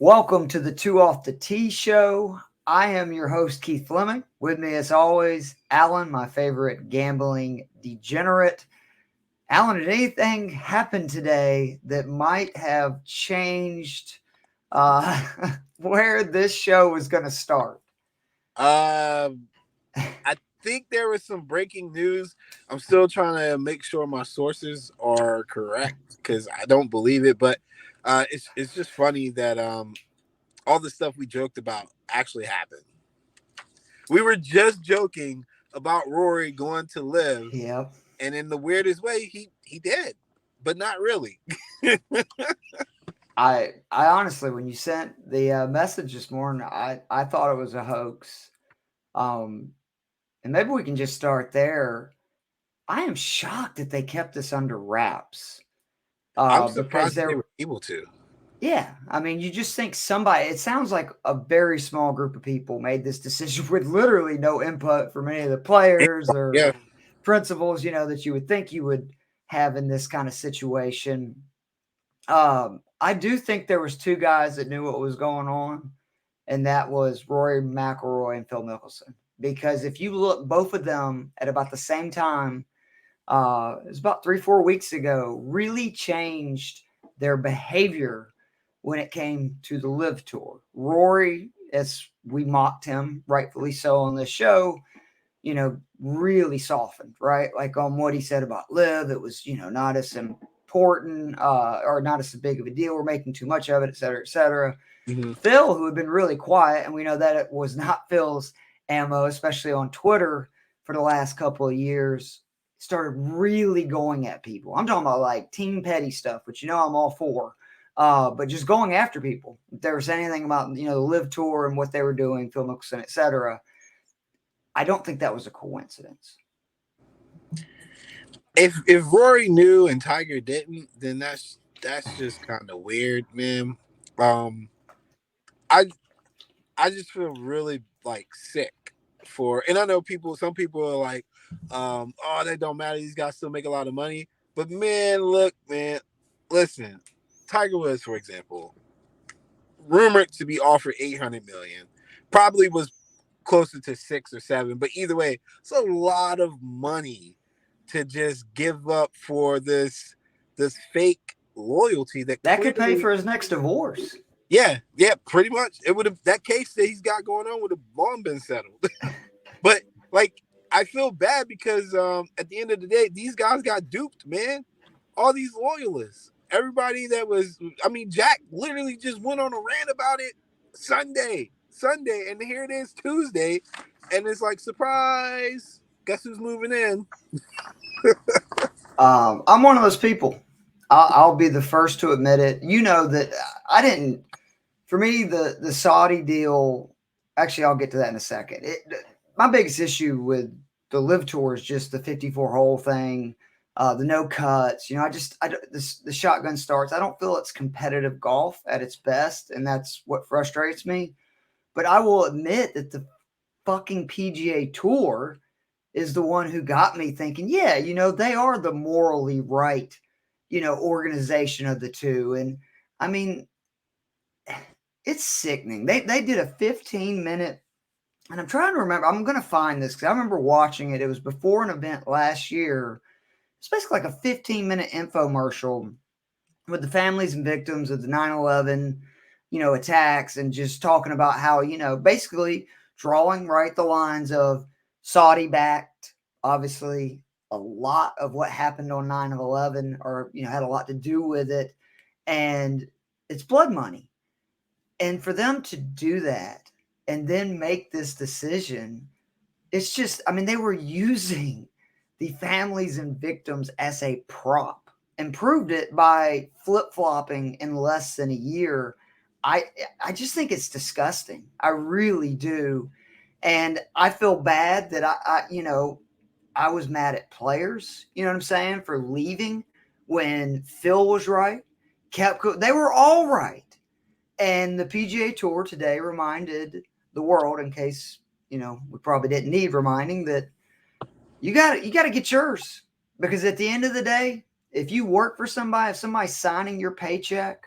Welcome to the Two Off the Tee show. I am your host, Keith Flemming. With me, as always, Alan, my favorite gambling degenerate. Alan, did anything happen today that might have changed where this show was going to start? I think there was some breaking news. I'm still trying to make sure my sources are correct because I don't believe it. But it's just funny that all the stuff we joked about actually happened. We were just joking about Rory going to LIV, Yep. and in the weirdest way, he did, but not really. I honestly, when you sent the message this morning, I thought it was a hoax. And maybe we can just start there. I am shocked that they kept this under wraps. I'm Because surprised they were able to. Yeah, I mean, you just think somebody, it sounds like a very small group of people made this decision with literally no input from any of the players or Yeah. principals, that you would think you would have in this kind of situation. I do think there was two guys that knew what was going on, and that was Rory McIlroy and Phil Mickelson. Because if you look, both of them at about the same time, it was about 3-4 weeks ago, really changed their behavior when it came to the LIV Tour. Rory, as we mocked him, rightfully so on this show, really softened, right? Like on what he said about LIV, it was, not as important or not as big of a deal. We're making too much of it, et cetera, et cetera. Mm-hmm. Phil, who had been really quiet, and we know that it was not Phil's ammo, especially on Twitter for the last couple of years, started really going at people. I'm talking about like team petty stuff, which I'm all for. But just going after people. If there was anything about, the LIV Tour and what they were doing, Phil Mickelson, et cetera, I don't think that was a coincidence. If Rory knew and Tiger didn't, then that's just kind of weird, man. I just feel really like sick and I know some people are like, oh, that don't matter. These guys still make a lot of money. But man, look, man, listen, Tiger Woods, for example, rumored to be offered $800 million, probably was closer to 6 or 7. But either way, it's a lot of money to just give up for this fake loyalty that could pay for his next divorce. Yeah, pretty much. It would have, that case that he's got going on would have long been settled. But like, I feel bad because at the end of the day, these guys got duped, man. All these loyalists, everybody that was, Jack literally just went on a rant about it Sunday, and here it is Tuesday, and it's like, surprise, guess who's moving in? I'm one of those people. I'll be the first to admit it. You know that I didn't. For me, the Saudi deal. Actually, I'll get to that in a second. My biggest issue with the LIV Tour is just the 54-hole thing, the no cuts. The shotgun starts. I don't feel it's competitive golf at its best, and that's what frustrates me. But I will admit that the fucking PGA Tour is the one who got me thinking, yeah, they are the morally right, organization of the two. And I mean, it's sickening. They did a 15-minute, and I'm trying to remember. I'm going to find this because I remember watching it. It was before an event last year. It's basically like a 15-minute infomercial with the families and victims of the 9/11, attacks, and just talking about how, basically drawing right the lines of Saudi-backed, obviously a lot of what happened on 9/11 or, had a lot to do with it. And it's blood money. And for them to do that and then make this decision, it's just, they were using the families and victims as a prop and proved it by flip-flopping in less than a year. I just think it's disgusting. I really do. And I feel bad that I was mad at players, you know what I'm saying, for leaving when Phil was right. They were all right. And the PGA Tour today reminded the world, in case, we probably didn't need reminding, that you got to get yours. Because at the end of the day, if you work for somebody, if somebody's signing your paycheck,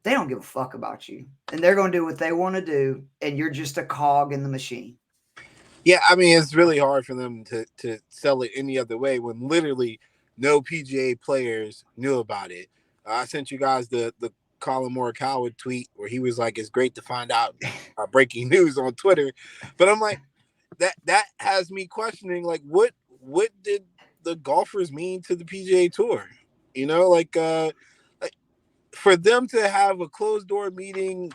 they don't give a fuck about you, and they're going to do what they want to do, and you're just a cog in the machine. Yeah, I mean, it's really hard for them to sell it any other way when literally no PGA players knew about it. I sent you guys the Colin Morikawa tweet where he was like, "It's great to find out breaking news on Twitter," but I'm like, that has me questioning, like, what did the golfers mean to the PGA Tour? You know, like for them to have a closed door meeting,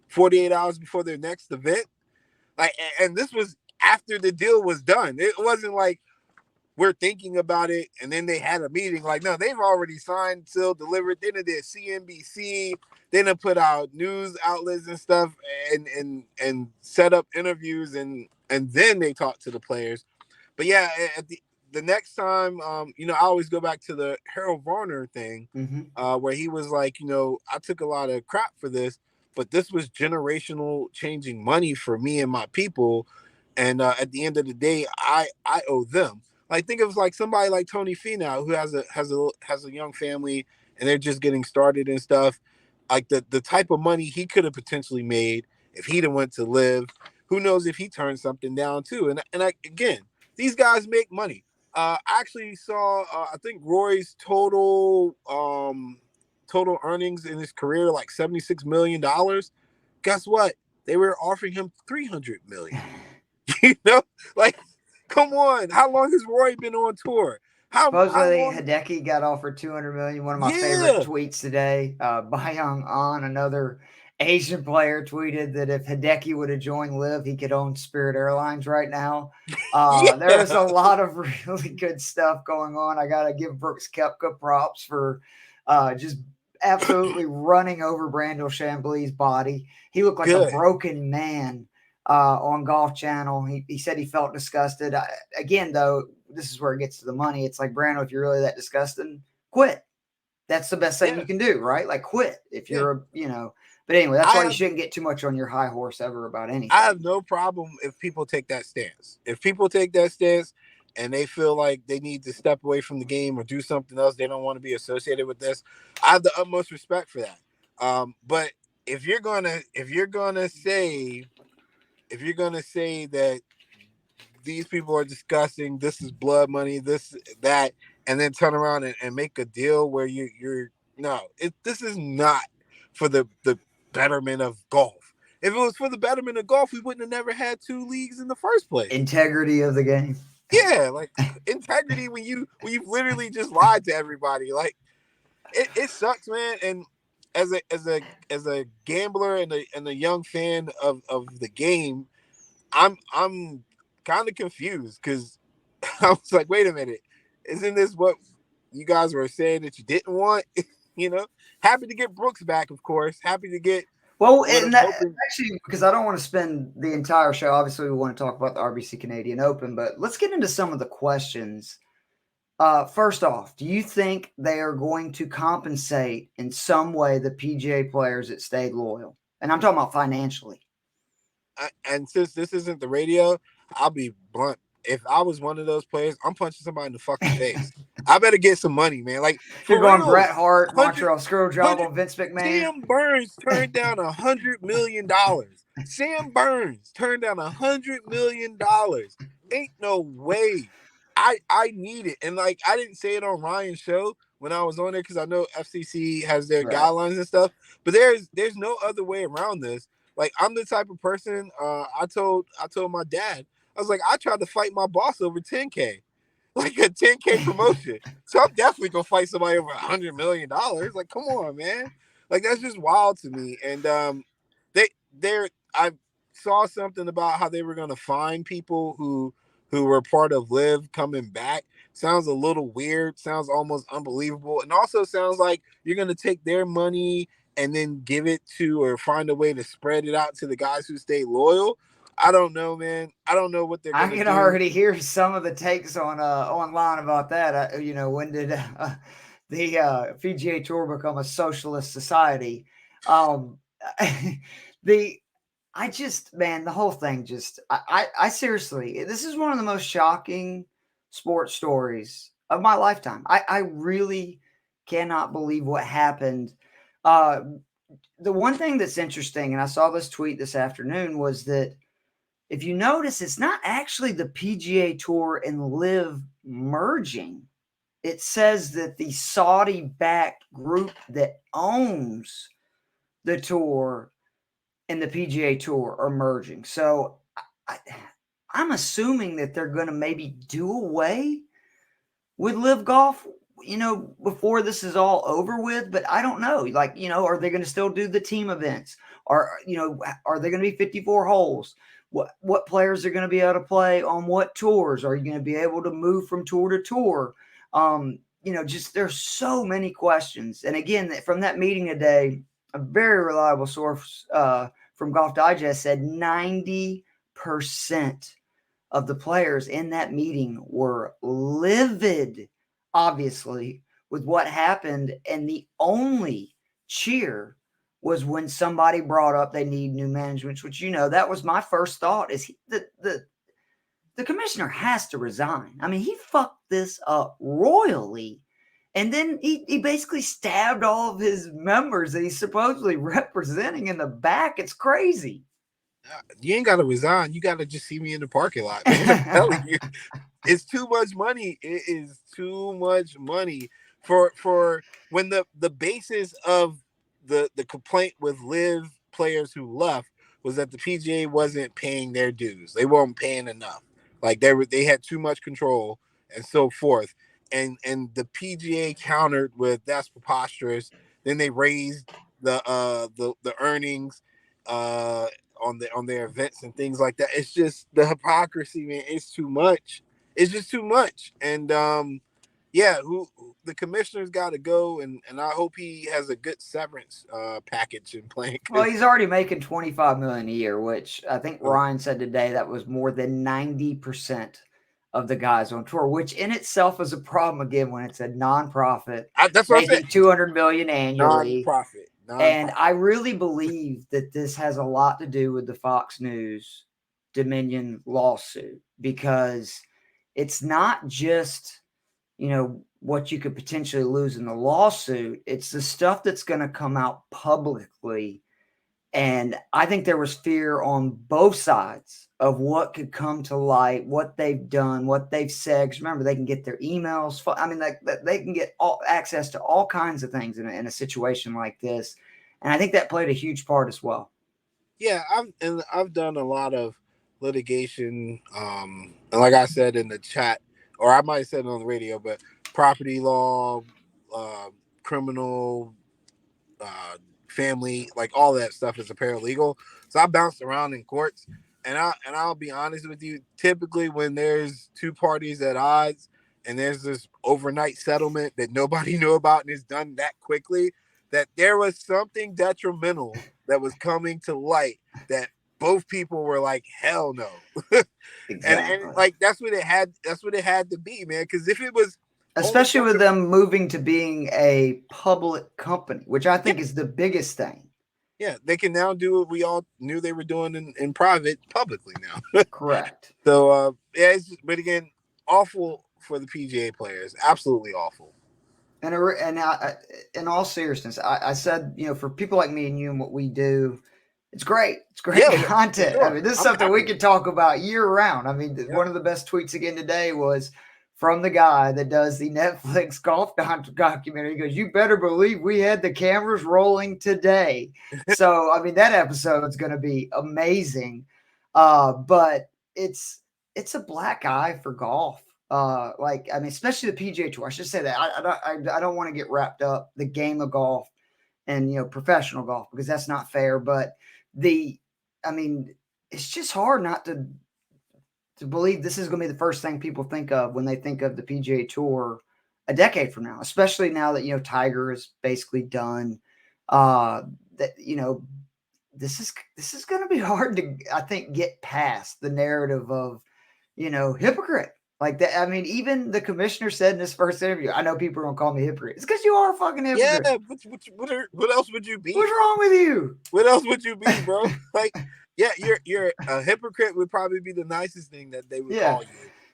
48 hours before their next event. Like, and this was after the deal was done. It wasn't like we're thinking about it and then they had a meeting. Like, no, they've already signed, sealed, delivered. Then they did CNBC. Then they put out news outlets and stuff, and set up interviews, and then they talked to the players. But yeah, at the next time, I always go back to the Harold Varner thing, where he was like, I took a lot of crap for this, but this was generational changing money for me and my people. And at the end of the day, I owe them. Like, think of like somebody like Tony Finau, who has a young family and they're just getting started and stuff. Like the type of money he could have potentially made if he'd have went to LIV. Who knows if he turned something down too? And again, these guys make money. I actually saw, I think Roy's total earnings in his career, like $76 million. Guess what? They were offering him $300 million. Like, come on. How long has Roy been on tour? How Supposedly, long? Hideki got offered $200 million. One of my favorite Yeah. tweets today, Byung An, another Asian player, tweeted that if Hideki would have joined LIV, he could own Spirit Airlines right now. There is a lot of really good stuff going on. I got to give Brooks Koepka props for just absolutely running over Brandel Chambly's body. He looked like a broken man on Golf Channel. He said he felt disgusted. Again, though, this is where it gets to the money. It's like, Brandon, if you're really that disgusting, quit. That's the best thing you can do, right? Like, quit if you're But anyway, that's why you shouldn't get too much on your high horse ever about anything. I have no problem if people take that stance. If people take that stance and they feel like they need to step away from the game or do something else, they don't want to be associated with this, I have the utmost respect for that. But if you're gonna say that these people are discussing this is blood money, this, that, and then turn around and make a deal where this is not for the betterment of golf. If it was for the betterment of golf, we wouldn't have never had two leagues in the first place. Integrity of the game. Yeah, like integrity when you've literally just lied to everybody. Like, it sucks, man. And as a gambler and a young fan of the game, I'm kind of confused because I was like, wait a minute, isn't this what you guys were saying that you didn't want? Happy to get Brooks back, of course. Happy to get. Well, and actually, because I don't want to spend the entire show. Obviously, we want to talk about the RBC Canadian Open, but let's get into some of the questions. First off, do you think they are going to compensate in some way the PGA players that stayed loyal? And I'm talking about financially. And since this isn't the radio, I'll be blunt. If I was one of those players, I'm punching somebody in the fucking face. I better get some money, man. Like, you're going Bret Hart, Montreal Screwjob on Vince McMahon. Sam Burns turned down $100 million. Sam Burns turned down $100 million. Ain't no way. I need it. And like, I didn't say it on Ryan's show when I was on there because I know FCC has their guidelines and stuff. But there's no other way around this. Like, I'm the type of person. I told my dad, I was like, I tried to fight my boss over 10K, like a 10K promotion. So I'm definitely gonna fight somebody over $100 million. Like, come on, man. Like, that's just wild to me. And I saw something about how they were gonna fine people who were part of LIV coming back. Sounds a little weird. Sounds almost unbelievable. And also sounds like you're gonna take their money and then give it to, or find a way to spread it out to the guys who stay loyal. I don't know, man. I don't know what they're going to do. I can already hear some of the takes on online about that. When did the PGA Tour become a socialist society? The whole thing I seriously, this is one of the most shocking sports stories of my lifetime. I really cannot believe what happened. The one thing that's interesting, and I saw this tweet this afternoon, was that if you notice, it's not actually the PGA Tour and LIV merging. It says that the Saudi-backed group that owns the tour and the PGA Tour are merging. So I'm assuming that they're going to maybe do away with LIV Golf, before this is all over with. But I don't know. Like, are they going to still do the team events? Are they going to be 54 holes? What players are going to be able to play on what tours? Are you going to be able to move from tour to tour? Just there's so many questions. And again, from that meeting today, a very reliable source from Golf Digest said 90% of the players in that meeting were livid, obviously, with what happened. And the only cheer was when somebody brought up they need new management, which, that was my first thought, is the commissioner has to resign. I mean, he fucked this up royally. And then he basically stabbed all of his members that he's supposedly representing in the back. It's crazy. You ain't got to resign. You got to just see me in the parking lot, man. I'm telling you, it's too much money. It is too much money for when the basis of the complaint with LIV players who left was that the PGA wasn't paying their dues. They weren't paying enough. Like they had too much control and so forth. And the PGA countered with that's preposterous. Then they raised the earnings on their events and things like that. It's just the hypocrisy, man. It's too much. It's just too much. And the commissioner's got to go, and I hope he has a good severance package in place. Well, he's already making $25 million a year, which I think Ryan said today that was more than 90% of the guys on tour, which in itself is a problem again when it's a nonprofit. That's what making $200 million annually. Nonprofit. And I really believe that this has a lot to do with the Fox News Dominion lawsuit, because it's not just, what you could potentially lose in the lawsuit. It's the stuff that's going to come out publicly. And I think there was fear on both sides of what could come to light, what they've done, what they've said. 'Cause remember, they can get their emails. I mean, they can get access to all kinds of things in a situation like this. And I think that played a huge part as well. Yeah, I've done a lot of litigation. And like I said in the chat, or I might have said it on the radio, but property law, criminal, family, like all that stuff is a paralegal. So I bounced around in courts, and I'll be honest with you. Typically, when there's two parties at odds and there's this overnight settlement that nobody knew about and is done that quickly, that there was something detrimental that was coming to light that both people were like, hell no. Exactly. and like that's what it had to be, man. Because if it was, especially with them moving to being a public company, which I think is the biggest thing. Yeah, they can now do what we all knew they were doing in private publicly now. Correct. So but again, awful for the PGA players. Absolutely awful. And in all seriousness, I said, for people like me and you and what we do, it's great. It's great content. Sure. I mean, this is something we could talk about year round. I mean, one of the best tweets again today was from the guy that does the Netflix golf documentary. He goes, "You better believe we had the cameras rolling today." So, I mean, that episode is going to be amazing. But it's a black eye for golf. Especially the PGA Tour. I should say that. I don't want to get wrapped up the game of golf and professional golf, because that's not fair. But it's just hard not to believe this is going to be the first thing people think of when they think of the PGA Tour a decade from now, especially now that Tiger is basically done. This is going to be hard to, I think, get past the narrative of hypocrite. Like that. I mean, even the commissioner said in his first interview, I know people are going to call me hypocrite. It's because you are a fucking hypocrite. Yeah, what else would you be? What's wrong with you? What else would you be, bro? Like, yeah, you're a hypocrite would probably be the nicest thing that they would call you.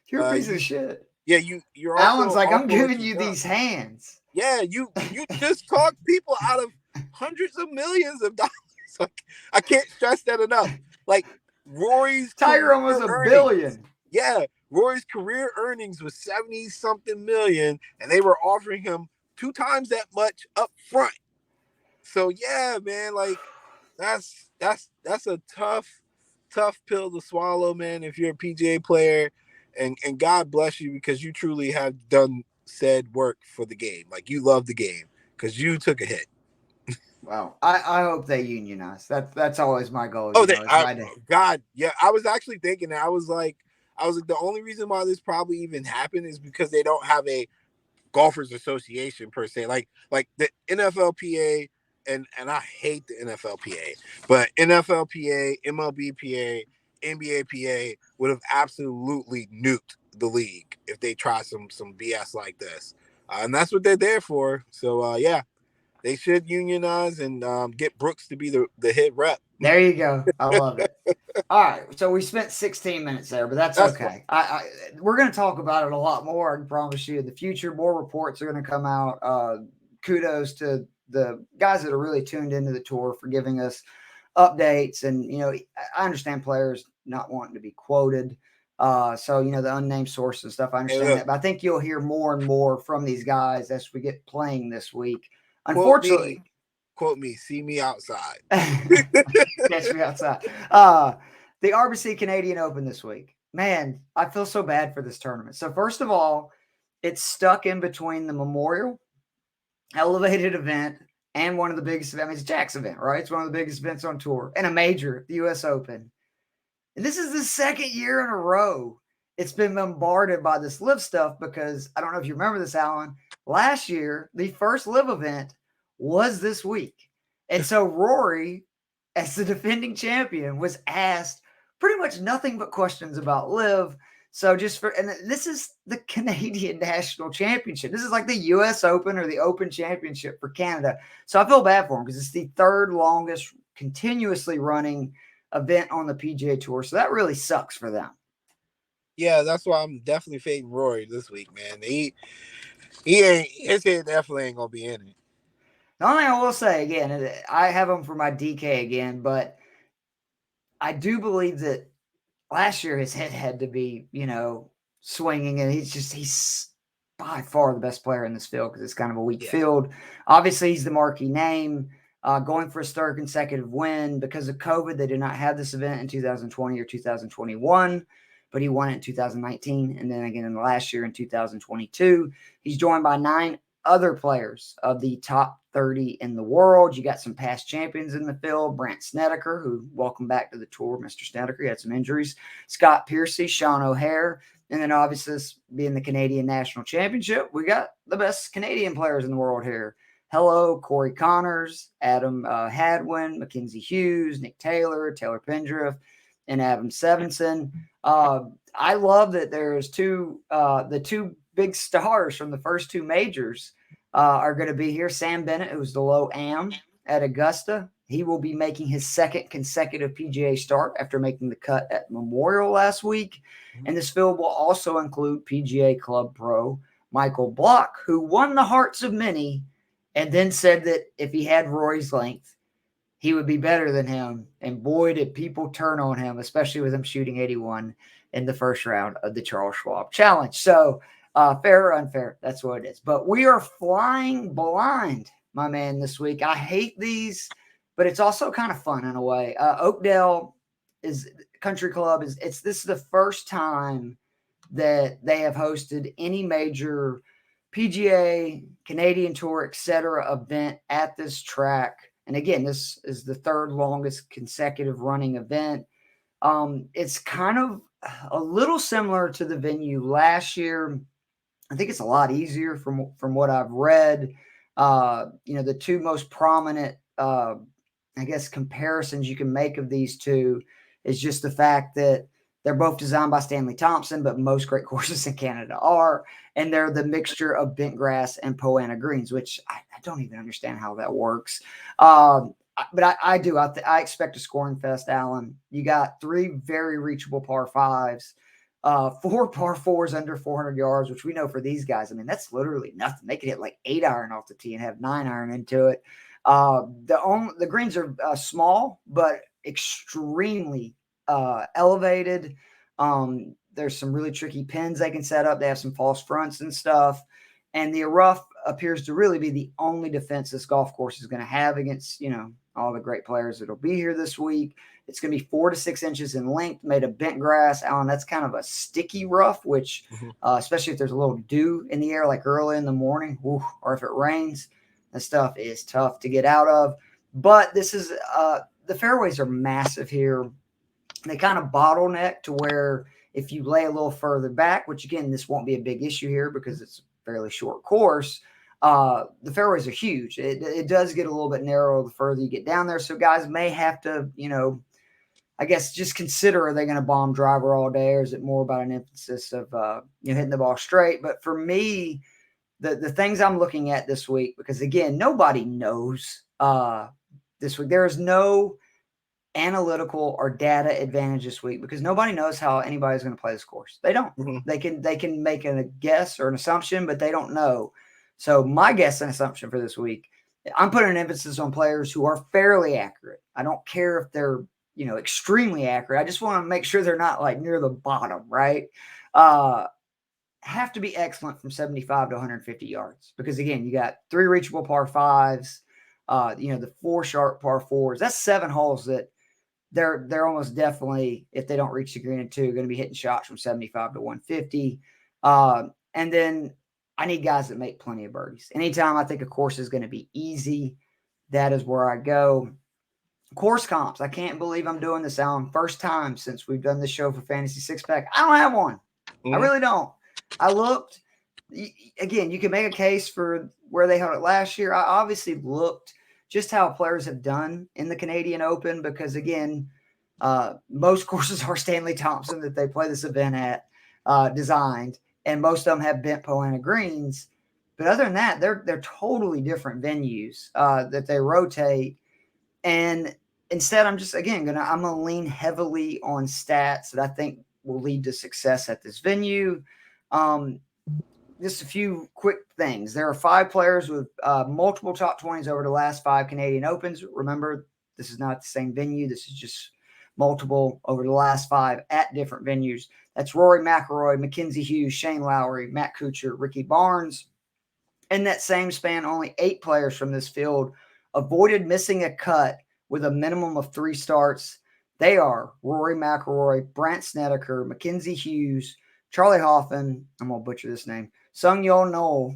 You're a piece of shit. Yeah, you're. Alan's like, I'm giving you these hands. Yeah, you just talked people out of hundreds of millions of dollars. Like, I can't stress that enough. Like Rory's Tiger career almost $1 earnings. billion. Yeah, Rory's career earnings was 70 something million, and they were offering him 2 times that much up front. So yeah, man, like that's a tough pill to swallow, man, if you're a PGA player, and God bless you, because you truly have done said work for the game. Like, you love the game because you took a hit. Wow. I hope they unionize. That's always my goal. Oh, God, yeah. I was actually thinking that. I was like, the only reason why this probably even happened is because they don't have a golfers association per se. Like the NFLPA, and I hate the NFLPA, but NFLPA, MLBPA, NBAPA would have absolutely nuked the league if they try some BS like this, and that's what they're there for. So yeah, they should unionize and get Brooks to be the head rep. There you go. I love it. All right, so we spent 16 minutes there, but that's okay. We're going to talk about it a lot more. I can promise you in the future. More reports are going to come out. Kudos to the guys that are really tuned into the tour for giving us updates. And, I understand players not wanting to be quoted. So, the unnamed source and stuff, I understand that. But I think you'll hear more and more from these guys as we get playing this week. Unfortunately. Quote me, see me outside. Catch me outside. The RBC Canadian Open this week. Man, I feel so bad for this tournament. So first of all, it's stuck in between the Memorial elevated event and one of the biggest events. I mean, it's Jack's event, right? It's one of the biggest events on tour and a major, the US Open. And this is the second year in a row it's been bombarded by this LIV stuff, because I don't know if you remember this, Alan. Last year, the first LIV event was this week. And so Rory, as the defending champion, was asked pretty much nothing but questions about LIV. So and this is the Canadian National Championship. This is like the US Open or the Open Championship for Canada. So I feel bad for him because it's the third longest continuously running event on the PGA Tour. So that really sucks for them. Yeah, that's why I'm definitely fading Rory this week, man. His head definitely ain't gonna be in it. The only thing I will say, again, I have him for my DK again, but I do believe that last year his head had to be, swinging, and he's by far the best player in this field because it's kind of a weak field. Obviously, he's the marquee name, going for his third consecutive win. Because of COVID, they did not have this event in 2020 or 2021. But he won it in 2019, and then again in the last year in 2022. He's joined by 9 other players of the top 30 in the world. You got some past champions in the field. Brandt Snedeker, who welcome back to the tour, Mr. Snedeker. He had some injuries. Scott Piercy, Sean O'Hare, and then obviously this being the Canadian National Championship, we got the best Canadian players in the world here. Hello, Corey Connors, Adam Hadwin, Mackenzie Hughes, Nick Taylor, Taylor Pendriff, and Adam Sevenson. I love that there's the two big stars from the first 2 majors are going to be here. Sam Bennett, who's the low am at Augusta. He will be making his second consecutive PGA start after making the cut at Memorial last week. And this field will also include PGA Club Pro Michael Block, who won the hearts of many and then said that if he had Rory's length, he would be better than him. And boy, did people turn on him, especially with him shooting 81 in the first round of the Charles Schwab Challenge. So fair or unfair, that's what it is. But we are flying blind, my man, this week. I hate these, but it's also kind of fun in a way. Oakdale Country Club this is the first time that they have hosted any major PGA, Canadian Tour, etc. event at this track. And again, this is the third longest consecutive running event. It's kind of a little similar to the venue last year. I think it's a lot easier from what I've read. The 2 most prominent, comparisons you can make of these 2 is just the fact that they're both designed by Stanley Thompson, but most great courses in Canada are. And they're the mixture of bent grass and Poana greens, which I don't even understand how that works. But I do. I expect a scoring fest, Alan. You got 3 very reachable par 5s. 4 par fours under 400 yards, which we know for these guys, I mean, that's literally nothing. They could hit like 8 iron off the tee and have 9 iron into it. The greens are small, but extremely elevated. There's some really tricky pins they can set up. They have some false fronts and stuff. And the rough appears to really be the only defense this golf course is going to have against, all the great players that'll be here this week. It's going to be 4 to 6 inches in length, made of bent grass. Alan, that's kind of a sticky rough, which, especially if there's a little dew in the air, like early in the morning, or if it rains, that stuff is tough to get out of. But this is the fairways are massive here. They kind of bottleneck to where if you lay a little further back, which again, this won't be a big issue here because it's a fairly short course, the fairways are huge. It does get a little bit narrow the further you get down there. So guys may have to, I guess just consider, are they going to bomb driver all day, or is it more about an emphasis of hitting the ball straight? But for me, the things I'm looking at this week, because again, nobody knows this week. There is no analytical or data advantage this week because nobody knows how anybody's going to play this course. They don't. They can make a guess or an assumption, but they don't know. So my guess and assumption for this week, I'm putting an emphasis on players who are fairly accurate. I don't care if they're extremely accurate. I just want to make sure they're not like near the bottom, right? Have to be excellent from 75 to 150 yards because again, you got 3 reachable par 5s, the 4 sharp par 4s. That's 7 holes that they're almost definitely, if they don't reach the green in 2, going to be hitting shots from 75 to 150. And then I need guys that make plenty of birdies. Anytime I think a course is going to be easy, that is where I go. Course comps. I can't believe I'm doing this, Alan. First time since we've done this show for Fantasy Six Pack. I don't have one. I really don't. I looked. Again, you can make a case for where they held it last year. I obviously looked just how players have done in the Canadian Open because, again, most courses are Stanley Thompson that they play this event at designed, and most of them have bent Poana greens. But other than that, they're totally different venues that they rotate. And instead, I'm just, again, I'm going to lean heavily on stats that I think will lead to success at this venue. Just a few quick things. There are 5 players with multiple top 20s over the last 5 Canadian Opens. Remember, this is not the same venue. This is just multiple over the last 5 at different venues. That's Rory McIlroy, Mackenzie Hughes, Shane Lowry, Matt Kuchar, Ricky Barnes. In that same span, only 8 players from this field avoided missing a cut with a minimum of 3 starts. They are Rory McIlroy, Brandt Snedeker, Mackenzie Hughes, Charlie Hoffman, I'm going to butcher this name, Sung Yeo Noel,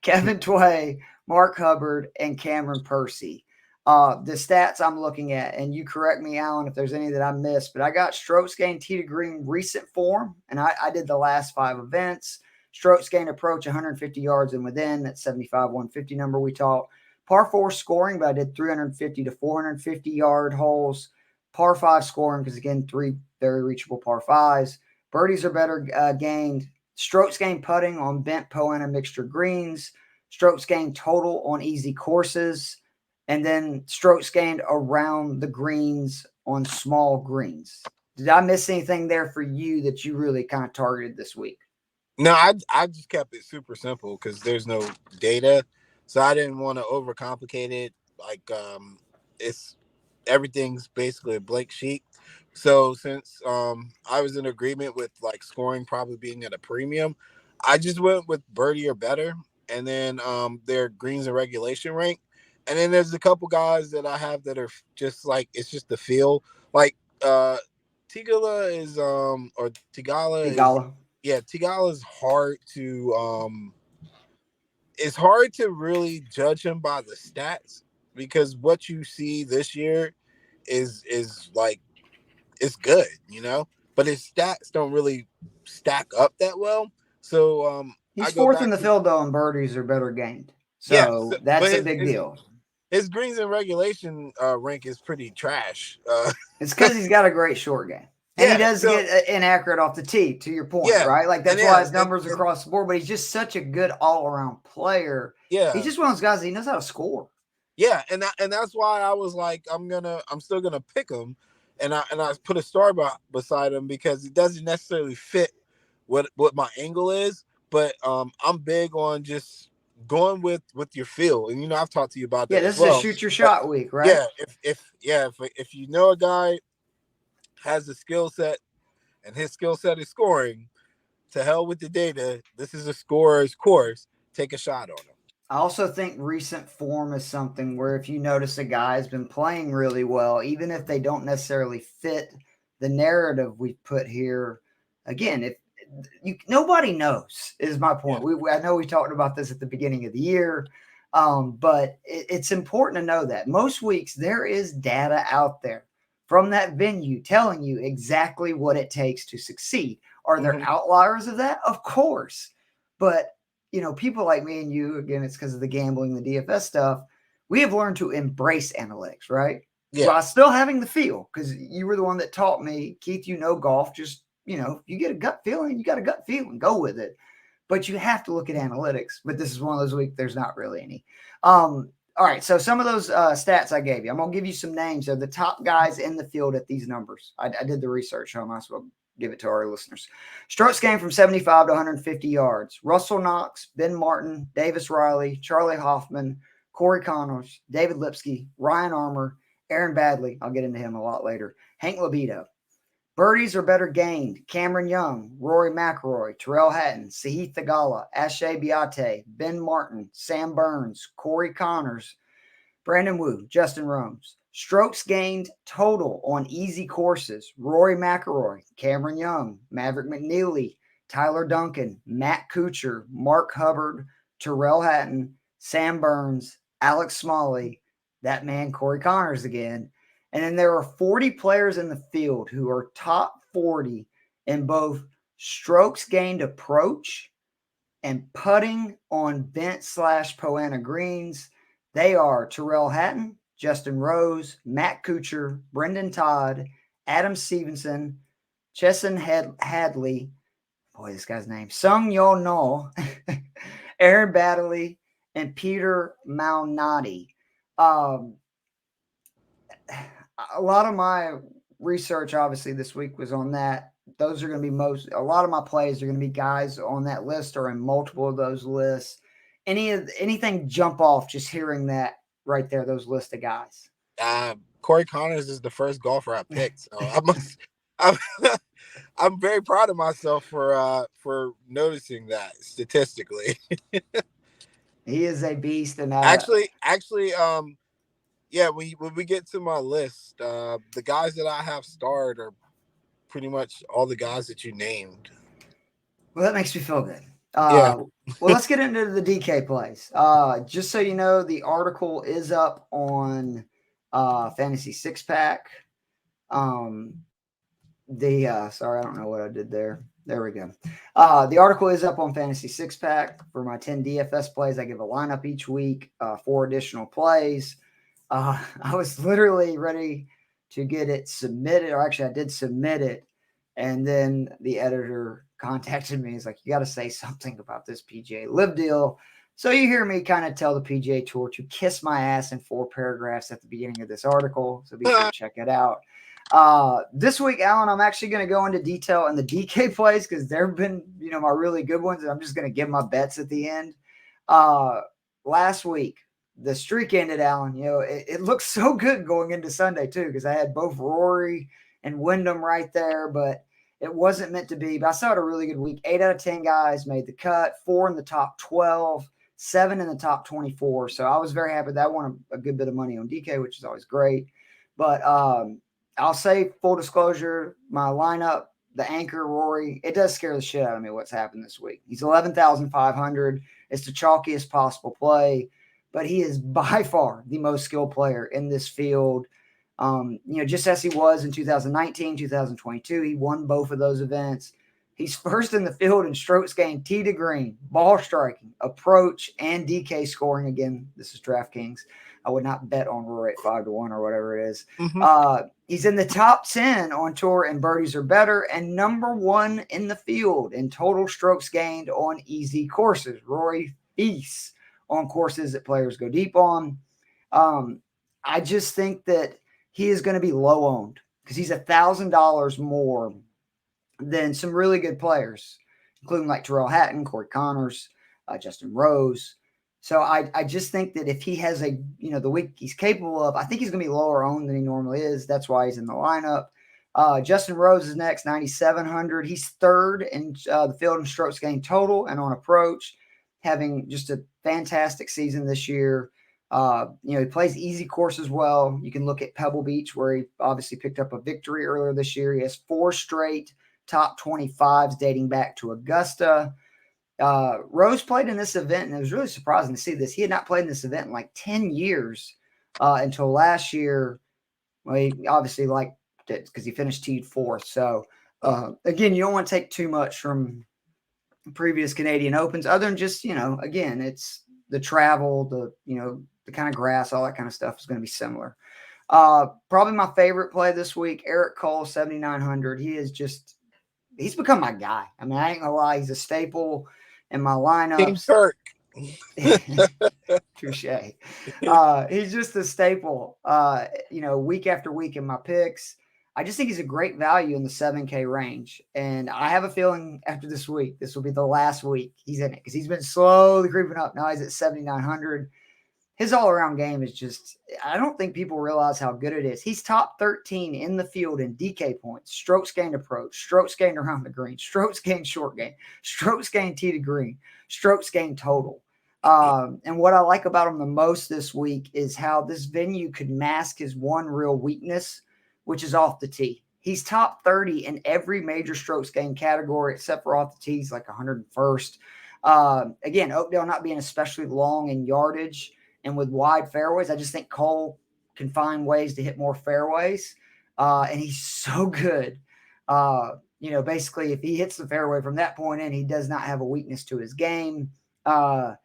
Kevin Tway, Mark Hubbard, and Cameron Percy. The stats I'm looking at, and you correct me, Alan, if there's any that I missed, but I got strokes gained tee to green recent form, and I did the last 5 events. Strokes gained approach 150 yards and within, that 75, 150 number we talked. Par 4 scoring, but I did 350 to 450 yard holes. Par 5 scoring, because again, 3 very reachable par 5s. Birdies are better gained. Strokes gained putting on bent Poana mixture greens. Strokes gained total on easy courses. And then strokes gained around the greens on small greens. Did I miss anything there for you that you really kind of targeted this week? No, I just kept it super simple because there's no data. So I didn't want to overcomplicate it. Like everything's basically a blank sheet. So since I was in agreement with like scoring probably being at a premium, I just went with birdie or better, and then their greens and regulation rank. And then there's a couple guys that I have that are just like, it's just the feel. Like Tigala is or Tigala is, yeah, Tigala is hard to it's hard to really judge him by the stats because what you see this year is like, it's good, but his stats don't really stack up that well. So he's 4th in the field though, and birdies are better gained. So that's a big deal. His greens and regulation rank is pretty trash. It's because he's got a great short game. And he does get inaccurate off the tee, to your point, right? Like, that's why his numbers across the board, but he's just such a good all-around player. Yeah. He's just one of those guys that he knows how to score. Yeah, and that's why I was like, I'm still gonna pick him. and I put a star beside him because it doesn't necessarily fit what my angle is. But I'm big on just going with your feel, and I've talked to you about Yeah, that as this is a well. shoot your But shot week, right? yeah, if you know a guy has the skill set and his skill set is scoring, to hell with the data. This is a scorer's course. Take a shot on him. I also think recent form is something where if you notice a guy has been playing really well, even if they don't necessarily fit the narrative we put here, again, if nobody knows is my point. Yeah. I know we talked about this at the beginning of the year, but it's important to know that most weeks there is data out there from that venue telling you exactly what it takes to succeed. Are there outliers of that? Of course, but people like me and you, again, it's because of the gambling, the DFS stuff. We have learned to embrace analytics, right? Yeah. While still having the feel, because you were the one that taught me, Keith, golf, just, you get a gut feeling, you got a gut feeling, go with it. But you have to look at analytics. But this is one of those weeks, there's not really any. All right, so some of those stats I gave you, I'm going to give you some names of the top guys in the field at these numbers. I did the research, so I might as well give it to our listeners. Strokes gained from 75 to 150 yards. Russell Knox, Ben Martin, Davis Riley, Charlie Hoffman, Corey Connors, David Lipsky, Ryan Armour, Aaron Badley. I'll get into him a lot later. Hank Libido. Birdies are better gained. Cameron Young, Rory McIlroy, Terrell Hatton, Sahith Theegala, Ashay Biate, Ben Martin, Sam Burns, Corey Connors, Brandon Wu, Justin Rose. Strokes gained total on easy courses. Rory McIlroy, Cameron Young, Maverick McNeely, Tyler Duncan, Matt Kuchar, Mark Hubbard, Terrell Hatton, Sam Burns, Alex Smalley, that man Corey Connors again. And then there are 40 players in the field who are top 40 in both strokes gained approach and putting on bent/Poana greens. They are Terrell Hatton, Justin Rose, Matt Kuchar, Brendan Todd, Adam Stevenson, Chesson Hadley, boy, this guy's name, Sung Yo No, Aaron Baddeley, and Peter Malnati. A lot of my research, obviously, this week was on that. Those are going to be a lot of my plays are going to be guys on that list or in multiple of those lists. Anything jump off just hearing that right there, those list of guys? Corey Connors is the first golfer I picked. So I'm very proud of myself for noticing that statistically. He is a beast. And actually, yeah, when we get to my list, the guys that I have starred are pretty much all the guys that you named. Well, that makes me feel good. Yeah. Well, let's get into the DK plays. Just so you know, the article is up on Fantasy Six Pack. Sorry, I don't know what I did there. There we go. The article is up on Fantasy Six Pack for my 10 DFS plays. I give a lineup each week, 4 additional plays. I was literally ready to get it submitted, or actually I did submit it. And then the editor contacted me. He's like, you got to say something about this PGA LIV deal. So you hear me kind of tell the PGA Tour to kiss my ass in 4 paragraphs at the beginning of this article. So be sure to check it out. This week, Alan, I'm actually going to go into detail on the DK plays because there have been, my really good ones. And I'm just going to give my bets at the end. Last week, the streak ended, Alan. It looked so good going into Sunday, too, because I had both Rory and Wyndham right there, but it wasn't meant to be. But I saw it a really good week. 8 out of 10 guys made the cut, 4 in the top 12, 7 in the top 24. So I was very happy that I won a good bit of money on DK, which is always great. But I'll say, full disclosure, my lineup, the anchor, Rory, it does scare the shit out of me what's happened this week. He's 11,500. It's the chalkiest possible play, but he is by far the most skilled player in this field. Just as he was in 2019, 2022, he won both of those events. He's first in the field in strokes gained, tee to green, ball striking, approach, and DK scoring. Again, this is DraftKings. I would not bet on Rory at 5-1 or whatever it is. Mm-hmm. He's in the top 10 on tour and birdies are better, and number 1 in the field in total strokes gained on easy courses. Rory feasts on courses that players go deep on. I just think that he is going to be low owned because he's $1,000 more than some really good players, including like Terrell Hatton, Corey Connors, Justin Rose. So I just think that if he has the week he's capable of, I think he's going to be lower owned than he normally is. That's why he's in the lineup. Justin Rose is next, 9,700. He's third in the field in strokes gained total and on approach, having just a fantastic season this year. He plays easy courses well. You can look at Pebble Beach, where he obviously picked up a victory earlier this year. He has 4 straight top 25s dating back to Augusta. Rose played in this event, and it was really surprising to see this. He had not played in this event in like 10 years until last year. Well, he obviously liked it because he finished teed 4th. So, again, you don't want to take too much from previous Canadian Opens other than just, again, it's the travel, the kind of grass, all that kind of stuff is going to be similar. Probably my favorite play this week, Eric Cole, 7,900. He's become my guy. I mean, I ain't gonna lie, he's a staple in my lineups. Touche. He's just a staple, week after week in my picks. I just think he's a great value in the 7K range. And I have a feeling after this week, this will be the last week he's in it because he's been slowly creeping up. Now he's at 7,900. His all-around game is just – I don't think people realize how good it is. He's top 13 in the field in DK points, strokes gained approach, strokes gained around the green, strokes gained short game, strokes gained tee to green, strokes gained total. And what I like about him the most this week is how this venue could mask his one real weakness, which is off the tee. He's top 30 in every major strokes gained category except for off the tee. He's like 101st. Again, Oakdale not being especially long in yardage, and with wide fairways, I just think Cole can find ways to hit more fairways. And he's so good. Basically, if he hits the fairway from that point in, he does not have a weakness to his game. He's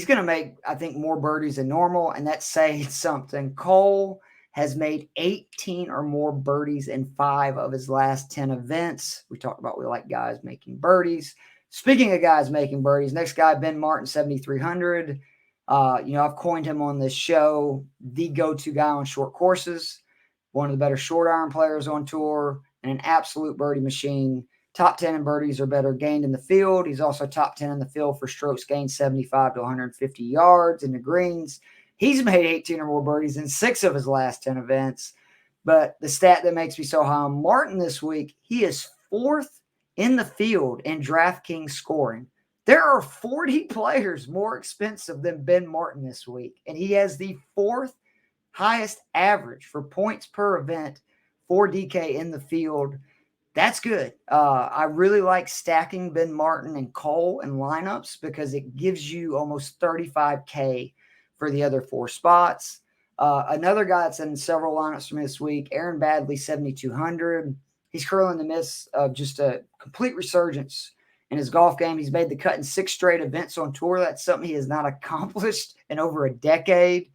going to make, I think, more birdies than normal, and that's saying something. Cole has made 18 or more birdies in 5 of his last 10 events. We talked about we like guys making birdies. Speaking of guys making birdies, next guy, Ben Martin, 7,300. I've coined him on this show the go-to guy on short courses, one of the better short iron players on tour, and an absolute birdie machine. Top 10 in birdies or better gained in the field. He's also top 10 in the field for strokes gained 75 to 150 yards in the greens. He's made 18 or more birdies in 6 of his last 10 events. But the stat that makes me so high on Martin this week, he is 4th in the field in DraftKings scoring. There are 40 players more expensive than Ben Martin this week, and he has the 4th highest average for points per event for DK in the field. That's good. I really like stacking Ben Martin and Cole in lineups because it gives you almost $35K for the other 4 spots. Another guy that's in several lineups from this week, Aaron Badley, 7,200. He's currently in the midst of just a complete resurgence in his golf game. He's made the cut in 6 straight events on tour. That's something he has not accomplished in over a decade.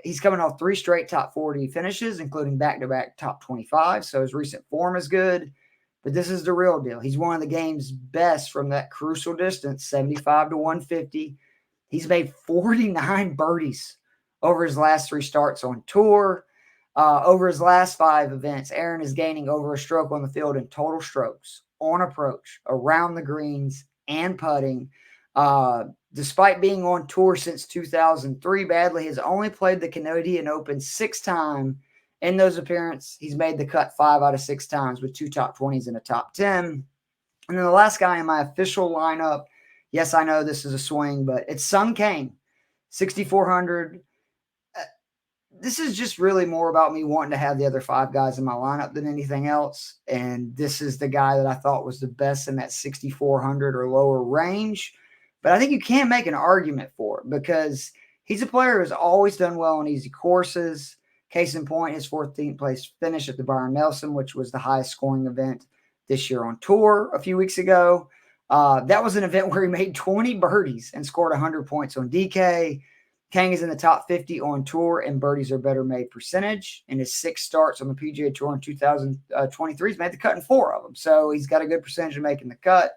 He's coming off 3 straight top 40 finishes, including back-to-back top 25. So his recent form is good, but this is the real deal. He's one of the game's best from that crucial distance, 75 to 150. He's made 49 birdies over his last 3 starts on tour. Over his last 5 events, Aaron is gaining over a stroke on the field in total strokes, on approach, around the greens, and putting. Despite being on tour since 2003, Badley has only played the Canadian Open 6 times. In those appearances, he's made the cut 5 out of 6 times with 2 top 20s and a top 10. And then the last guy in my official lineup, yes, I know this is a swing, but it's Sung Kang, 6,400. This is just really more about me wanting to have the other 5 guys in my lineup than anything else. And this is the guy that I thought was the best in that 6,400 or lower range. But I think you can make an argument for it because he's a player who's always done well on easy courses. Case in point, his 14th place finish at the Byron Nelson, which was the highest scoring event this year on tour a few weeks ago. That was an event where he made 20 birdies and scored 100 points on DK. Kang is in the top 50 on tour and birdies are better made percentage. In his 6 starts on the PGA Tour in 2023, he's made the cut in 4 of them. So he's got a good percentage of making the cut.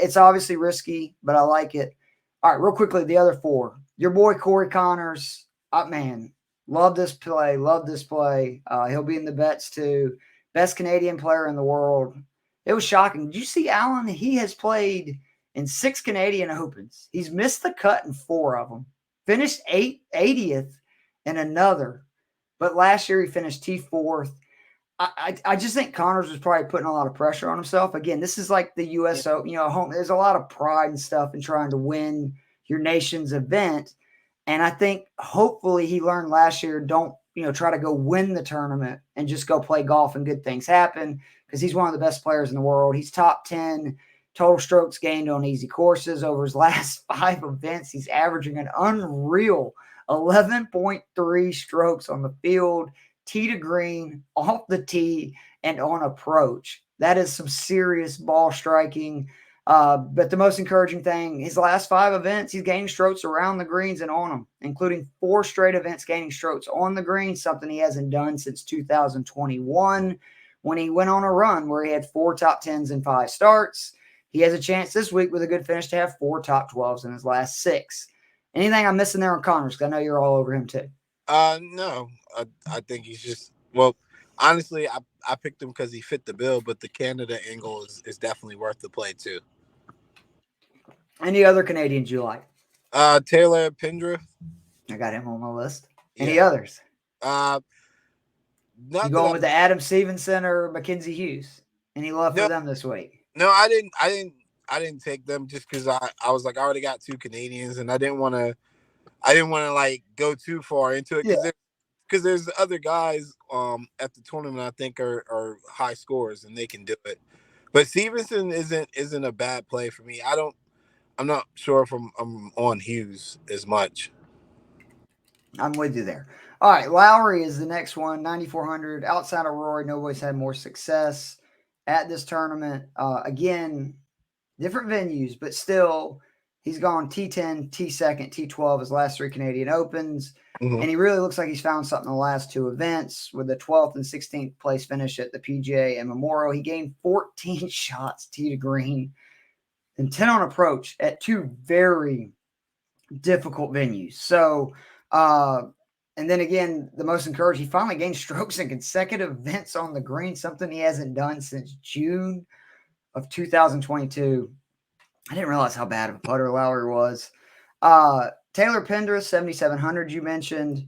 It's obviously risky, but I like it. All right, real quickly, the other 4. Your boy Corey Connors, man, Love this play. Love this play. He'll be in the bets too. Best Canadian player in the world. It was shocking. Did you see Allen? He has played in 6 Canadian Opens. He's missed the cut in 4 of them. Finished 80th in another. But last year he finished T4th. I just think Connors was probably putting a lot of pressure on himself. Again, this is like the U.S. Open. Home. There's a lot of pride and stuff in trying to win your nation's event. And I think hopefully he learned last year, don't, try to go win the tournament and just go play golf and good things happen, because he's one of the best players in the world. He's top 10 total strokes gained on easy courses over his last 5 events. He's averaging an unreal 11.3 strokes on the field, tee to green, off the tee, and on approach. That is some serious ball striking. But the most encouraging thing, his last 5 events, he's gaining strokes around the greens and on them, including 4 straight events gaining strokes on the greens, something he hasn't done since 2021 when he went on a run where he had 4 top 10s in 5 starts. He has a chance this week with a good finish to have 4 top 12s in his last 6. Anything I'm missing there on Connors? Because I know you're all over him too. No, I think he's just, well, honestly, I picked him because he fit the bill, but the Canada angle is definitely worth the play too. Any other Canadians you like? Taylor Pendrith. I got him on my list. Any others? You going with the Adam Stevenson or Mackenzie Hughes? Any love for them this week? No, I didn't take them just because I was like, I already got 2 Canadians and I didn't want to like go too far into it because there's other guys at the tournament I think are high scorers and they can do it. But Stevenson isn't a bad play for me. I'm not sure if I'm on Hughes as much. I'm with you there. All right, Lowry is the next one, 9,400. Outside of Rory, nobody's had more success at this tournament. Again, different venues, but still, he's gone T10, T2, T12 his last 3 Canadian Opens. Mm-hmm. And he really looks like he's found something in the last 2 events with the 12th and 16th place finish at the PGA and Memorial. He gained 14 shots tee to green and 10 on approach at 2 very difficult venues. So, and then again, the most encouraging, he finally gained strokes in consecutive events on the green, something he hasn't done since June of 2022. I didn't realize how bad of a putter Lowry was. Taylor Pendrith, 7,700 you mentioned.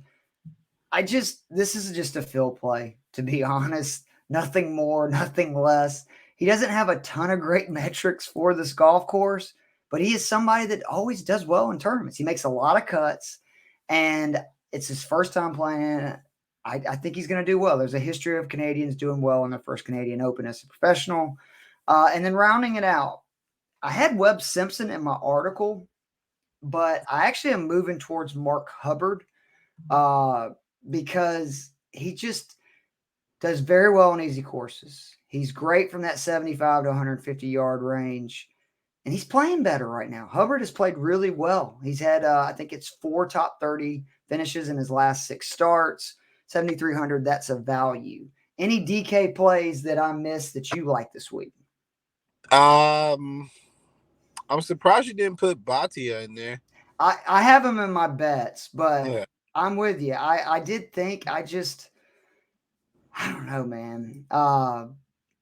This is just a fill play, to be honest. Nothing more, nothing less. He doesn't have a ton of great metrics for this golf course, but he is somebody that always does well in tournaments. He makes a lot of cuts, and it's his first time playing. I think he's going to do well. There's a history of Canadians doing well in their first Canadian Open as a professional. And then rounding it out, I had Webb Simpson in my article, but I actually am moving towards Mark Hubbard because he just does very well on easy courses. He's great from that 75 to 150-yard range, and he's playing better right now. Hubbard has played really well. He's had, I think it's 4 top 30 finishes in his last 6 starts, 7,300. That's a value. Any DK plays that I missed that you like this week? I'm surprised you didn't put Bhatia in there. I have him in my bets, but yeah. I'm with you. I did think I don't know, man.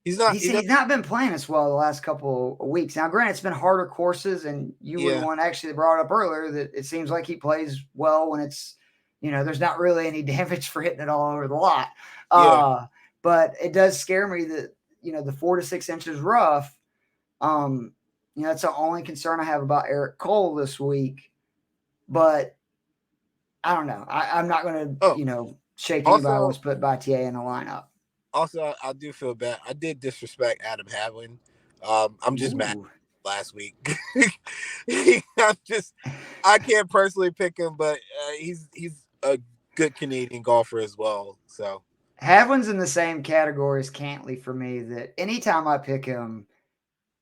He's not been playing as well the last couple of weeks. Now, granted, it's been harder courses, and you were the one actually brought up earlier that it seems like he plays well when it's, there's not really any damage for hitting it all over the lot. But it does scare me that, the 4 to 6 inches rough. That's the only concern I have about Eric Cole this week. But I don't know. I'm not going to, shake anybody else put Bhatia in the lineup. Also, I do feel bad. I did disrespect Adam Hadwin. I'm just mad last week. I can't personally pick him, but he's a good Canadian golfer as well. So Hadwin's in the same category as Cantley for me, that anytime I pick him,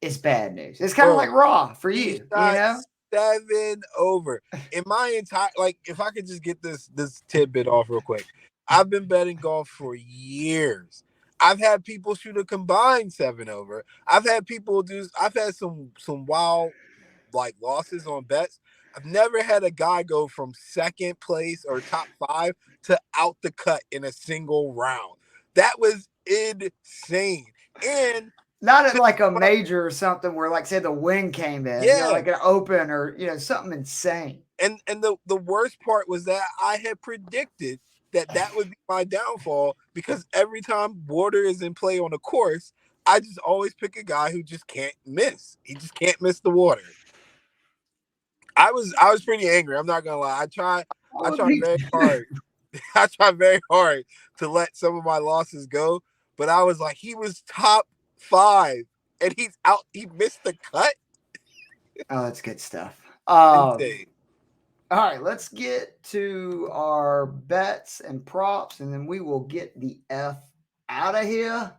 it's bad news. It's kind of like Raw for you, 7 over. In my entire, if I could just get this tidbit off real quick. I've been betting golf for years. I've had people shoot a combined 7 over. I've had some wild losses on bets. I've never had a guy go from second place or top 5 to out the cut in a single round. That was insane. And not at like a major or something where, like, say, the wind came in, yeah, like an Open or something insane. And the worst part was that I had predicted that would be my downfall, because every time water is in play on a course, I just always pick a guy who just can't miss. He just can't miss the water. I was pretty angry. I'm not gonna lie. I tried very hard. I tried very hard to let some of my losses go, but I was like, he was top 5 and he's out. He missed the cut. Oh, that's good stuff. Insane. All right, let's get to our bets and props, and then we will get the F out of here.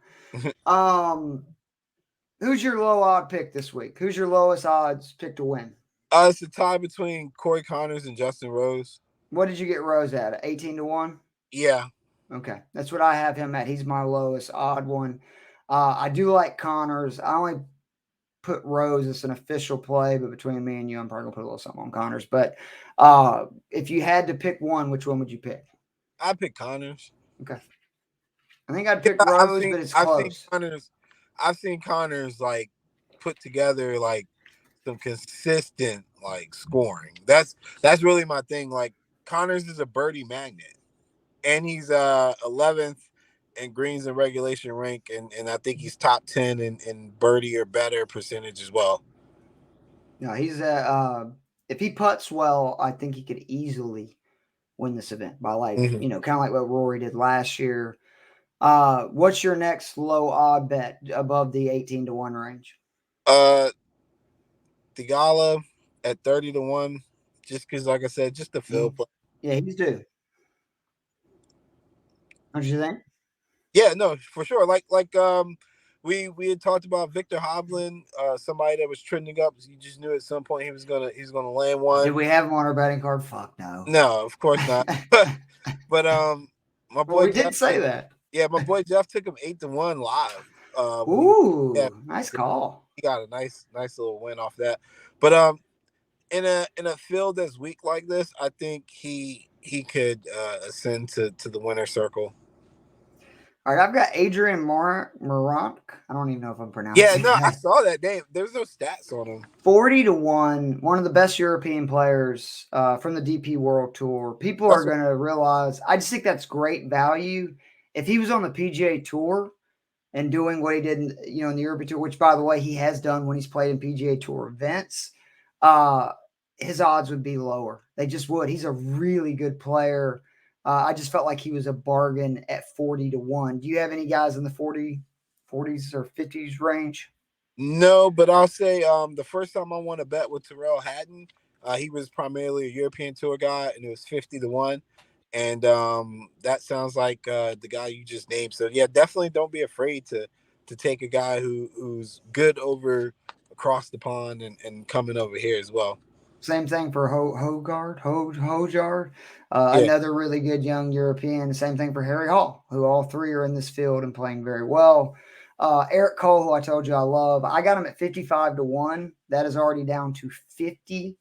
Who's your low odd pick this week? Who's your lowest odds pick to win? It's a tie between Corey Connors and Justin Rose. What did you get Rose at? 18 to 1? Yeah. Okay. That's what I have him at. He's my lowest odd one. I do like Connors. I only put Rose as an official play, but between me and you, I'm probably gonna put a little something on Connors. But if you had to pick one, which one would you pick? I'd pick Connors. Okay. I think I'd pick Rose, but it's close. I've seen Connors like put together like some consistent like scoring. That's really my thing. Like, Connors is a birdie magnet, and he's 11th in greens and regulation rank, and I think he's top 10 in birdie or better percentage as well. No, he's if he putts well, I think he could easily win this event by kind of like what Rory did last year. What's your next low odd bet above the 18 to 1 range? Theegala at 30 to 1, just because, like I said, just the field play. Yeah, he's due. What do you think? Yeah, no, for sure. Like we had talked about Victor Hovland, somebody that was trending up. You just knew at some point he was gonna land one. Did we have him on our betting card? Fuck no. No, of course not. but my boy we did say that. Yeah, my boy Jeff took him 8 to 1 live. Nice call. He got a nice little win off that. But in a field that's weak like this, I think he could ascend to the winner's circle. All right, I've got Adrian Moronk. I don't even know if I'm pronouncing it. Yeah, no, that. I saw that name. There's no stats on him. 40 to 1, one of the best European players from the DP World Tour. People are going to realize, I just think that's great value. If he was on the PGA Tour and doing what he did in the European Tour, which, by the way, he has done when he's played in PGA Tour events, his odds would be lower. They just would. He's a really good player. I just felt like he was a bargain at 40 to 1. Do you have any guys in the 40s or 50s range? No, but I'll say the first time I won a bet with Terrell Hatton, he was primarily a European Tour guy, and it was 50 to 1. And that sounds like the guy you just named. So, yeah, definitely don't be afraid to take a guy who's good over across the pond and coming over here as well. Same thing for Hojard, another really good young European. Same thing for Harry Hall, who all three are in this field and playing very well. Eric Cole, who I told you I love, I got him at 55 to 1. That is already down to 50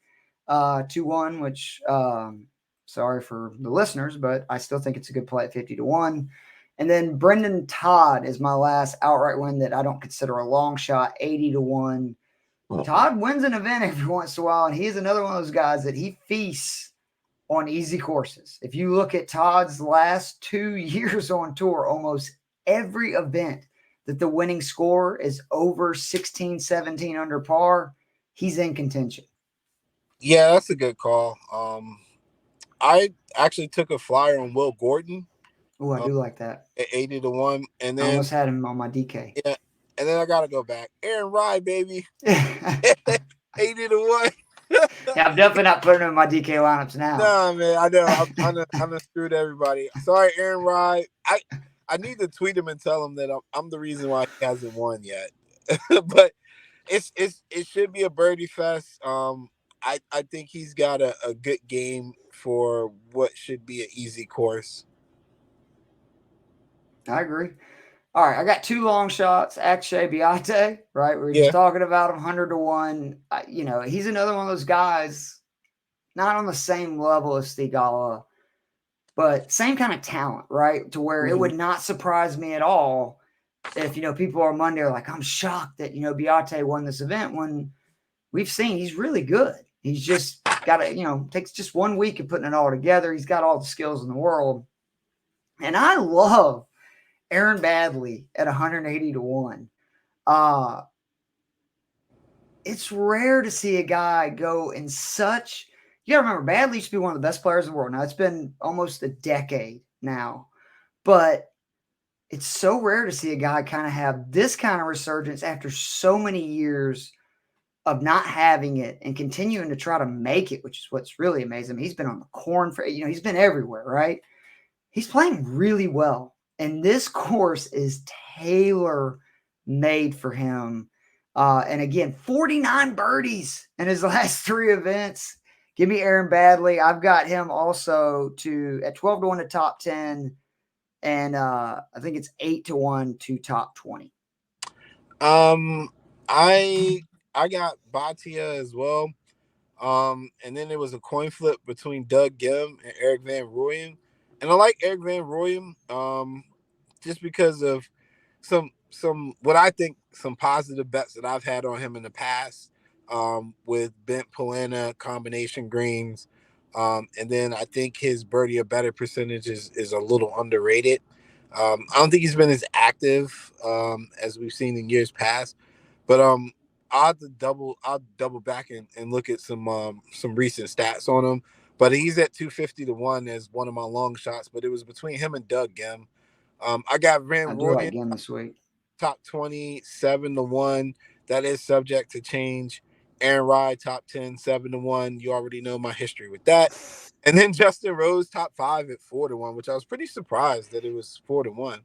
to 1, which sorry for the listeners, but I still think it's a good play at 50 to 1. And then Brendan Todd is my last outright win that I don't consider a long shot, 80 to 1. Todd wins an event every once in a while, and he is another one of those guys that he feasts on easy courses. If you look at Todd's last 2 years on tour, almost every event that the winning score is over 16, 17 under par, he's in contention. Yeah, that's a good call. I actually took a flyer on Will Gordon. Oh, I do like that. At 80 to 1. And then I almost had him on my DK. Yeah. And then I got to go back. Aaron Rye, baby. 80 to 1. Yeah, I'm definitely not putting him in my DK lineups now. No, man. I know. I'm screwed everybody. Sorry, Aaron Rye. I need to tweet him and tell him that I'm the reason why he hasn't won yet. But it should be a birdie fest. I think he's got a good game for what should be an easy course. I agree. All right, I got 2 long shots. Akshay Bhatia, right? We were just talking about him, 100 to 1. He's another one of those guys. not on the same level as Theegala, but same kind of talent, right? To where it would not surprise me at all if, people on Monday are like, I'm shocked that, Beate won this event, when we've seen he's really good. He's just got to, takes just 1 week of putting it all together. He's got all the skills in the world. And I love Aaron Baddeley at 180 to 1. It's rare to see a guy go in such. You got to remember, Baddeley used to be one of the best players in the world. Now, it's been almost a decade now. But it's so rare to see a guy kind of have this kind of resurgence after so many years of not having it and continuing to try to make it, which is what's really amazing. I mean, he's been on the corn for, he's been everywhere, right? He's playing really well. And this course is tailor-made for him. And again, 49 birdies in his last 3 events. Give me Aaron Baddeley. I've got him also at 12 to 1 to top 10. And I think it's 8 to 1 to top 20. I got Bhatia as well. And then there was a coin flip between Doug Gim and Eric Van Rooyen. And I like Eric Van Rooyen just because of some what I think some positive bets that I've had on him in the past with bent Polana combination greens. And then I think his birdie or better percentage is a little underrated. I don't think he's been as active as we've seen in years past. But I'll double back and look at some recent stats on him. But he's at 250 to 1 as one of my long shots. But it was between him and Doug Gim. I got Van Rooyen like Gim this week. Top 27 to 1. That is subject to change. Aaron Rye top 10, 7 to 1. You already know my history with that. And then Justin Rose top 5 at 4 to 1, which I was pretty surprised that it was 4 to 1.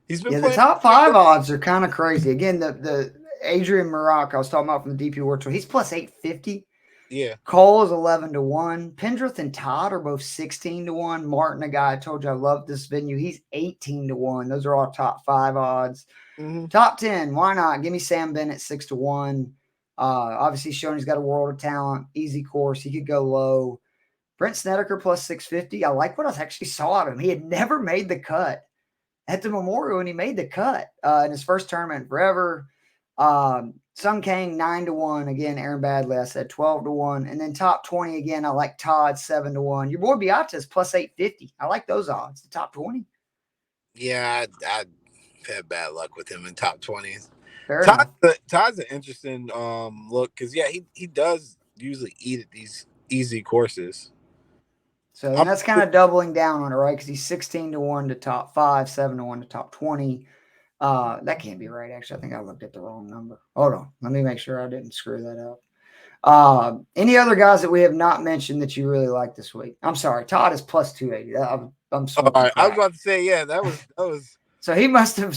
He's been the top 5 odds are kind of crazy. Again, the Adrian Merak I was talking about from the DP World Tour, he's plus 850. Yeah. Cole is 11 to 1. Pendrith and Todd are both 16 to 1. Martin, a guy I told you I love this venue, he's 18 to 1. Those are all top 5 odds. Mm-hmm. Top 10, why not? Give me Sam Bennett 6 to 1. Obviously showing he's got a world of talent. Easy course. He could go low. Brent Snedeker plus 650. I like what I actually saw out of him. He had never made the cut at the Memorial, and he made the cut in his first tournament forever. Sung Kang 9 to 1. Again, Aaron Baddeley, I said 12 to 1. And then top 20 again, I like Todd 7 to 1. Your boy Beatas plus 850. I like those odds. The top 20. Yeah, I've had bad luck with him in top 20s. Todd's an interesting look because he does usually eat at these easy courses. So that's kind of doubling down on it, right? Because he's 16 to 1 to top 5, 7 to 1 to top 20. That can't be right. Actually, I think I looked at the wrong number. Hold on. Let me make sure I didn't screw that up. Any other guys that we have not mentioned that you really like this week? I'm sorry. Todd is plus 280. I'm sorry. All right. I was about to say, yeah, that was. So he must have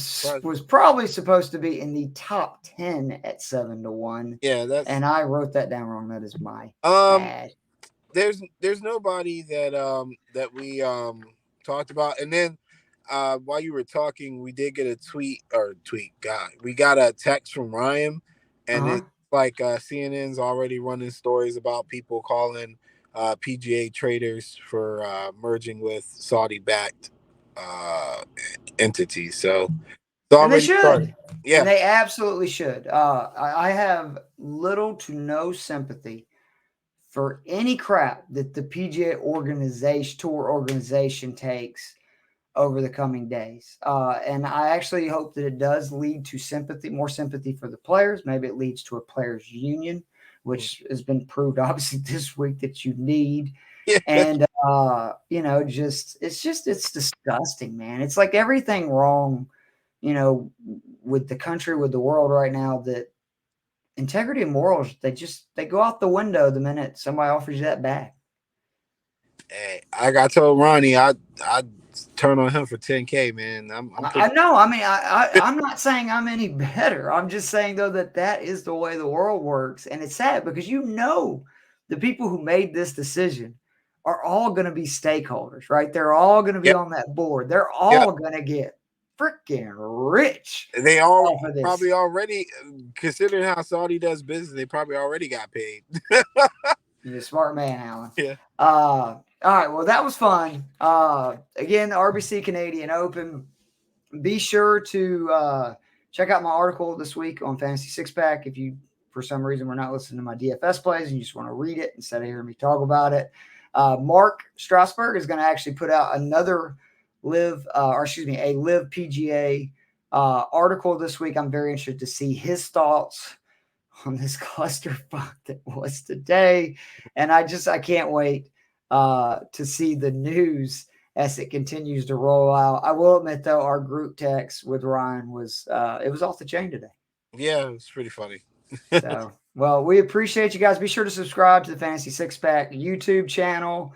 was probably supposed to be in the top 10 at 7 to 1. Yeah, and I wrote that down wrong. That is my bad. There's nobody that we talked about, and then while you were talking, we did get a tweet. God, we got a text from Ryan, and it's like CNN's already running stories about people calling PGA traders for merging with Saudi-backed entities. So and they should. Started. Yeah, and they absolutely should. I have little to no sympathy for any crap that the PGA tour organization takes over the coming days. And I actually hope that it does lead to more sympathy for the players. Maybe it leads to a players union, which has been proved obviously this week that you need. Yeah. And, it's disgusting, man. It's like everything wrong, with the country, with the world right now, that integrity and morals, they go out the window the minute somebody offers you that back. Hey, I told Ronnie I'd turn on him for 10K, man. I know. I mean, I'm not saying I'm any better. I'm just saying though that is the way the world works, and it's sad because the people who made this decision are all going to be stakeholders, right? They're all going to be on that board. They're all going to get freaking rich. They all probably already, considering how Saudi does business, they probably already got paid. You're a smart man, Alan. Yeah. All right. Well, that was fun. Again, the RBC Canadian Open. Be sure to check out my article this week on Fantasy Six Pack. If you, for some reason, were not listening to my DFS plays and you just want to read it instead of hearing me talk about it, Mark Strasberg is going to actually put out another a LIV PGA article this week. I'm very interested to see his thoughts on this clusterfuck that was today, and I can't wait to see the news as it continues to roll out. I will admit, though, our group text with Ryan was it was off the chain today. Yeah, it's pretty funny. So, well, we appreciate you guys. Be sure to subscribe to the Fantasy Six Pack YouTube channel,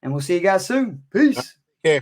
and we'll see you guys soon. Peace. Yeah.